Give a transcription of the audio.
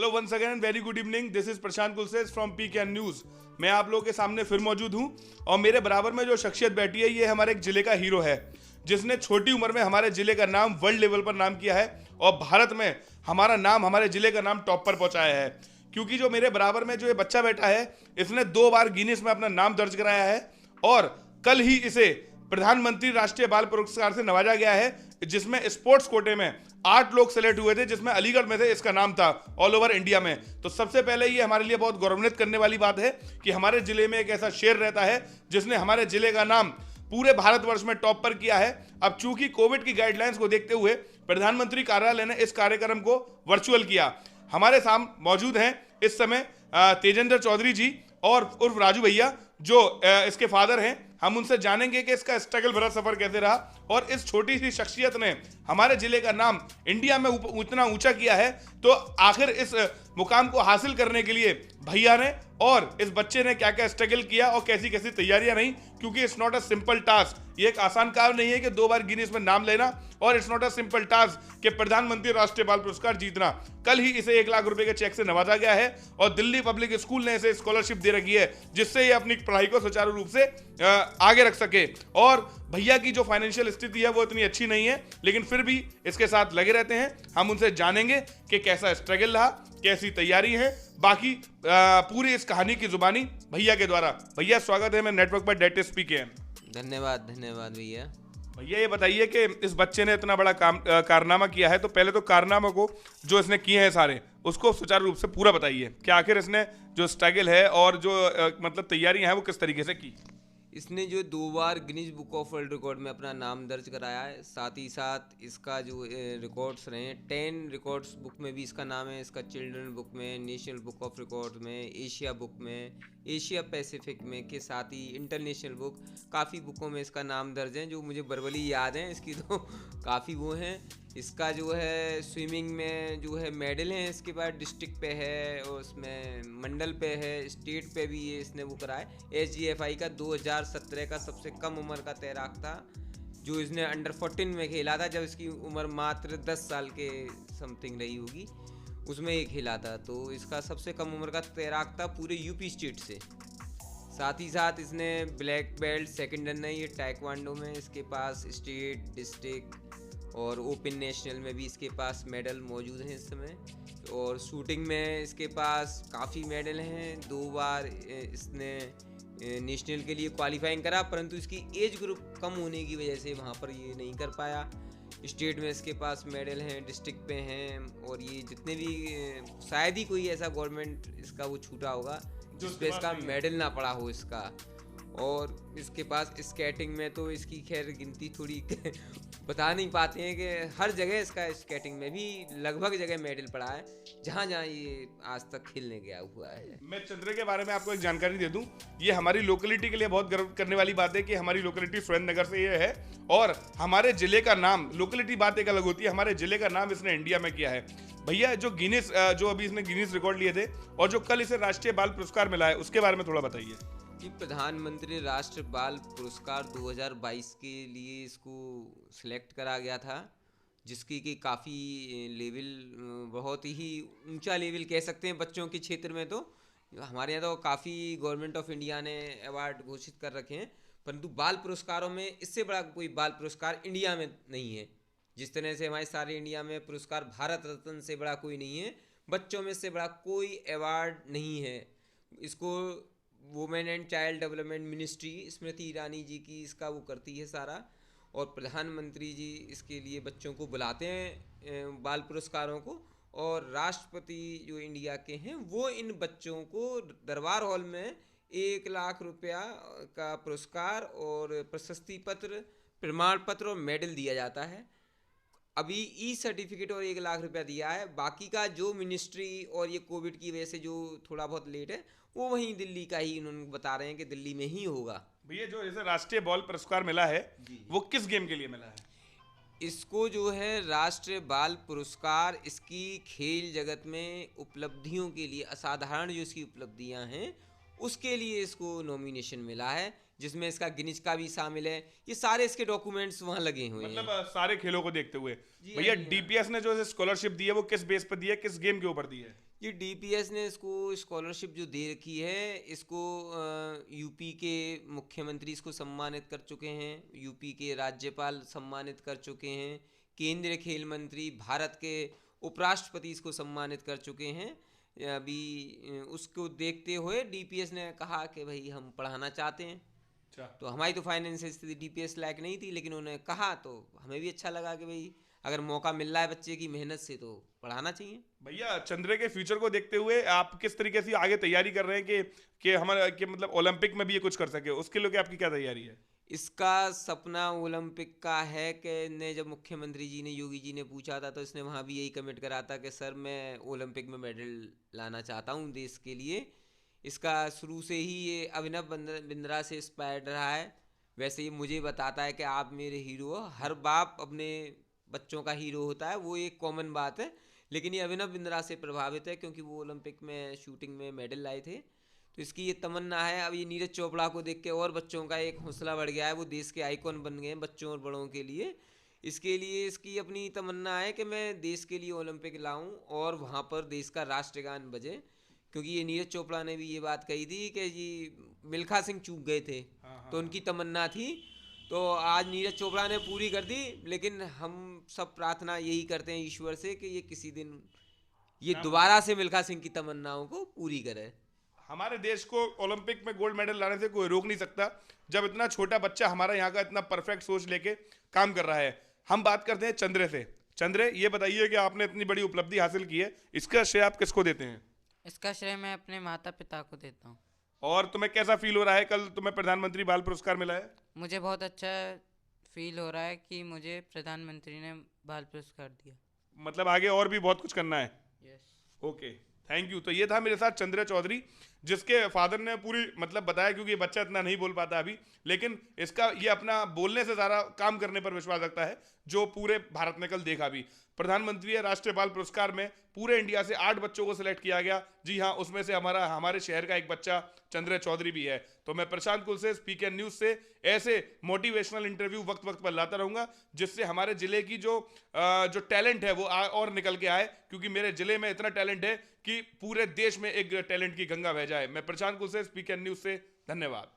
Hello once again very good evening, this is Prashant कुलसेज from PK news. मैं आप लोगों के सामने फिर मौजूद हूं और मेरे बराबर में जो शख्सियत बैठी है ये हमारे एक जिले का हीरो है, जिसने छोटी उम्र में हमारे जिले का नाम वर्ल्ड लेवल पर नाम किया है और भारत में हमारा नाम, हमारे जिले का नाम टॉप पर पहुंचाया है। क्योंकि जो मेरे बराबर में जो ये बच्चा बैठा है, इसने 2 बार गिनीज में अपना नाम दर्ज कराया है और कल ही इसे प्रधानमंत्री राष्ट्रीय बाल पुरस्कार से नवाजा गया है, जिसमें स्पोर्ट्स कोटे में 8 लोग सेलेक्ट हुए थे, जिसमें अलीगढ़ में से इसका नाम था ऑल ओवर इंडिया में। तो सबसे पहले ये हमारे लिए बहुत गौरवान्वित करने वाली बात है कि हमारे जिले में एक ऐसा शेर रहता है जिसने हमारे जिले का नाम पूरे भारतवर्ष में टॉप पर किया है। अब चूंकि कोविड की गाइडलाइंस को देखते हुए प्रधानमंत्री कार्यालय ने इस कार्यक्रम को वर्चुअल किया। हमारे सामने मौजूद हैं इस समय तेजेंद्र चौधरी जी और उर्फ राजू भैया, जो इसके फादर हैं। हम उनसे जानेंगे कि इसका स्ट्रगल भरा सफर कैसे रहा और इस छोटी सी शख्सियत ने हमारे जिले का नाम इंडिया में उतना ऊंचा किया है। तो आखिर इस मुकाम को हासिल करने के लिए भैया ने और इस बच्चे ने क्या क्या स्ट्रगल किया और कैसी कैसी तैयारियां रही, क्योंकि it's not a simple task. ये एक आसान काम नहीं है कि 2 बार गिनीज में नाम लेना, और it's not a simple task कि प्रधानमंत्री राष्ट्रीय बाल पुरस्कार जीतना। कल ही इसे 1 लाख रुपए के चेक से नवाजा गया है और दिल्ली पब्लिक स्कूल ने इसे स्कॉलरशिप दे रखी है, जिससे ये अपनी पढ़ाई को सुचारू रूप से आगे रख सके। और भैया की जो फाइनेंशियल स्थिति है वो इतनी अच्छी नहीं है, लेकिन फिर भी इसके साथ लगे रहते हैं। हम उनसे जानेंगे कि कैसा स्ट्रगल रहा, कैसी तैयारी है, बाकी पूरी इस कहानी की जुबानी भैया के द्वारा। भैया स्वागत है मैं नेटवर्क पर डेट स्पीक। धन्यवाद धन्यवाद भैया। भैया ये बताइए कि इस बच्चे ने इतना बड़ा कारनामा किया है, तो पहले तो कारनामा को जो इसने किए हैं सारे, उसको सुचारू रूप से पूरा बताइए कि आखिर इसने जो स्ट्रगल है और जो मतलब तैयारियां हैं वो किस तरीके से की। इसने जो 2 बार Guinness book of world record में अपना नाम दर्ज कराया है, साथ ही साथ इसका जो रिकॉर्ड्स रहे 10 रिकॉर्ड्स बुक में भी इसका नाम है। इसका चिल्ड्रन बुक में, नेशनल बुक ऑफ रिकॉर्ड में, एशिया बुक में, एशिया पैसिफिक में के साथ ही इंटरनेशनल बुक, काफ़ी बुकों में इसका नाम दर्ज है जो मुझे बर्बली याद हैं इसकी, तो काफ़ी वो हैं। इसका जो है स्विमिंग में जो है मेडल है इसके पास, डिस्ट्रिक्ट पे है और उसमें मंडल पे है, स्टेट पे भी ये इसने वो करा है। SGFI का 2017 का सबसे कम उम्र का तैराक था, जो इसने अंडर 14 में खेला था, जब इसकी उम्र मात्र 10 साल के समथिंग रही होगी, उसमें ये खेला था। तो इसका सबसे कम उम्र का तैराक था पूरे यूपी स्टेट से। साथ ही साथ इसने ब्लैक बेल्ट सेकंड रन है ये टाइक्वांडो में, इसके पास स्टेट, डिस्ट्रिक्ट और ओपन नेशनल में भी इसके पास मेडल मौजूद हैं इस समय। और शूटिंग में इसके पास काफ़ी मेडल हैं। 2 बार इसने नेशनल के लिए क्वालिफाइंग करा, परंतु इसकी एज ग्रुप कम होने की वजह से वहाँ पर ये नहीं कर पाया। स्टेट में इसके पास मेडल हैं, डिस्ट्रिक्ट पे हैं, और ये जितने भी शायद ही कोई ऐसा गवर्नमेंट इसका वो छूटा होगा जिस पे इसका मेडल ना पड़ा हो इसका। और इसके पास स्केटिंग में तो इसकी खैर गिनती थोड़ी बता नहीं पाते हैं कि हर जगह इसका स्केटिंग में भी लगभग जगह मेडल पड़ा है जहाँ जहाँ ये आज तक खेलने गया हुआ है। मैं चंद्र के बारे में आपको एक जानकारी दे दूं, ये हमारी लोकेलिटी के लिए बहुत गर्व करने वाली बात है कि हमारी लोकेलिटी सुरेंद्रनगर से ये है और हमारे जिले का नाम, लोकेलिटी बात एक अलग होती है, हमारे जिले का नाम इसने इंडिया में किया है। भैया जो गिनीज, जो अभी इसने गिनीज रिकॉर्ड लिए थे और जो कल इसे राष्ट्रीय बाल पुरस्कार मिला है, उसके बारे में थोड़ा बताइए। जी, प्रधानमंत्री राष्ट्रीय बाल पुरस्कार 2022 के लिए इसको सिलेक्ट करा गया था, जिसकी कि काफ़ी लेवल, बहुत ही ऊंचा लेवल कह सकते हैं बच्चों के क्षेत्र में। तो हमारे यहाँ तो काफ़ी गवर्नमेंट ऑफ इंडिया ने अवार्ड घोषित कर रखे हैं, परंतु बाल पुरस्कारों में इससे बड़ा कोई बाल पुरस्कार इंडिया में नहीं है। जिस तरह से हमारे सारे इंडिया में पुरस्कार, भारत रत्न से बड़ा कोई नहीं है, बच्चों में से बड़ा कोई अवार्ड नहीं है। इसको women and child development ministry Smriti Irani ji की इसका वो करती है सारा, और प्रधानमंत्री जी इसके लिए बच्चों को बुलाते हैं बाल पुरस्कारों को, और राष्ट्रपति जो इंडिया के हैं वो इन बच्चों को दरबार हॉल में 1 लाख रुपया का पुरस्कार और प्रशस्ति पत्र, प्रमाण पत्र और मेडल दिया जाता है। अभी ई सर्टिफिकेट और 1 लाख रुपया दिया है। बाकी का जो मिनिस्ट्री और ये कोविड की वजह से जो थोड़ा बहुत लेट है, वो वहीं दिल्ली का ही उन्होंने बता रहे हैं कि दिल्ली में ही होगा। भैया जो इसे राष्ट्रीय बाल पुरस्कार मिला है वो किस गेम के लिए मिला है? इसको जो है राष्ट्रीय बाल पुरस्कार इसकी खेल जगत में उपलब्धियों के लिए, असाधारण जो इसकी उपलब्धियां हैं उसके लिए इसको नॉमिनेशन मिला है, जिसमें इसका गिनीज का भी शामिल है। ये सारे इसके डॉक्यूमेंट्स वहाँ लगे हुए हैं, मतलब सारे खेलों को देखते हुए। भैया DPS ने जो स्कॉलरशिप दी है वो किस बेस पर दी है, किस गेम के ऊपर दी है? ये डीपीएस ने इसको स्कॉलरशिप जो दे रखी है, इसको यूपी के मुख्यमंत्री इसको सम्मानित कर चुके हैं, यूपी के राज्यपाल सम्मानित कर चुके हैं, केंद्रीय खेल मंत्री, भारत के उपराष्ट्रपति इसको सम्मानित कर चुके हैं। अभी उसको देखते हुए डीपीएस ने कहा कि भाई हम पढ़ाना चाहते हैं। तो हमारी तो फाइनेंशियल स्थिति डीपीएस लायक नहीं थी, लेकिन उन्होंने कहा तो हमें भी अच्छा लगा कि भाई अगर मौका मिल रहा है बच्चे की मेहनत से तो पढ़ाना चाहिए। भैया, चंद्रे के फ्यूचर को देखते हुए आप किस तरीके से आगे तैयारी कर रहे हैं कि हमारा कि मतलब ओलंपिक में भी ये कुछ कर सके, उसके लिए आपकी क्या तैयारी है? इसका सपना ओलंपिक का है कि ने जब मुख्यमंत्री जी ने, योगी जी ने पूछा था तो इसने वहाँ भी यही कमिट करा था कि सर मैं ओलंपिक में मेडल लाना चाहता हूँ देश के लिए। इसका शुरू से ही ये अभिनव बिंद्रा से इंस्पायर्ड रहा है। वैसे ये मुझे बताता है कि आप मेरे हीरो हो, हर बाप अपने बच्चों का हीरो होता है, वो एक कॉमन बात है, लेकिन ये अभिनव बिंद्रा से प्रभावित है क्योंकि वो ओलंपिक में शूटिंग में मेडल लाए थे। तो इसकी ये तमन्ना है। अब ये नीरज चोपड़ा को देख के और बच्चों का एक हौसला बढ़ गया है, वो देश के आइकॉन बन गए हैं बच्चों और बड़ों के लिए। इसके लिए इसकी अपनी तमन्ना है कि मैं देश के लिए ओलंपिक लाऊं और वहाँ पर देश का राष्ट्रगान बजे, क्योंकि ये नीरज चोपड़ा ने भी ये बात कही थी कि जी मिल्खा सिंह चूक गए थे, तो उनकी तमन्ना थी, तो आज नीरज चोपड़ा ने पूरी कर दी। लेकिन हम सब प्रार्थना यही करते हैं ईश्वर से कि ये किसी दिन ये दोबारा से मिल्खा सिंह की तमन्नाओं को पूरी करे। हमारे देश को ओलंपिक में गोल्ड मेडल लाने से कोई रोक नहीं सकता, जब इतना छोटा बच्चा हमारा यहाँ का इतना परफेक्ट सोच लेके काम कर रहा है। हम बात करते हैं चंद्रे से। चंद्रे, ये बताइए कि आपने इतनी बड़ी उपलब्धि हासिल की है, इसका श्रेय आप किसको देते हैं? इसका श्रेय मैं अपने माता पिता को देता हूँ। और तुम्हें कैसा फील हो रहा है, कल तुम्हें प्रधानमंत्री बाल पुरस्कार मिला है? मुझे बहुत अच्छा फील हो रहा है कि मुझे प्रधानमंत्री ने बाल पुरस्कार दिया। मतलब आगे और भी बहुत कुछ करना है। यस। Okay, thank you. तो ये था मेरे साथ चंद्र चौधरी, जिसके फादर ने पूरी मतलब बताया, क्योंकि ये बच्चा इतना नहीं बोल पाता अभी, लेकिन इसका ये अपना बोलने से ज़्यादा काम करने पर विश्वास रखता है, जो पूरे भारत ने कल देखा भी। प्रधानमंत्री राष्ट्रीय बाल पुरस्कार में पूरे इंडिया से 8 बच्चों को सिलेक्ट किया गया। जी हाँ, उसमें से हमारे शहर का एक बच्चा चंद्र चौधरी भी है। तो मैं प्रशांत कुलसेस, पीके न्यूज़ से ऐसे मोटिवेशनल इंटरव्यू वक्त वक्त पर लाता रहूँगा, जिससे हमारे ज़िले की जो टैलेंट है वो और निकल के आए, क्योंकि मेरे ज़िले में इतना टैलेंट है कि पूरे देश में एक टैलेंट की गंगा बह जाए। मैं प्रशांत कुलसेस, पीके न्यूज़ से, धन्यवाद।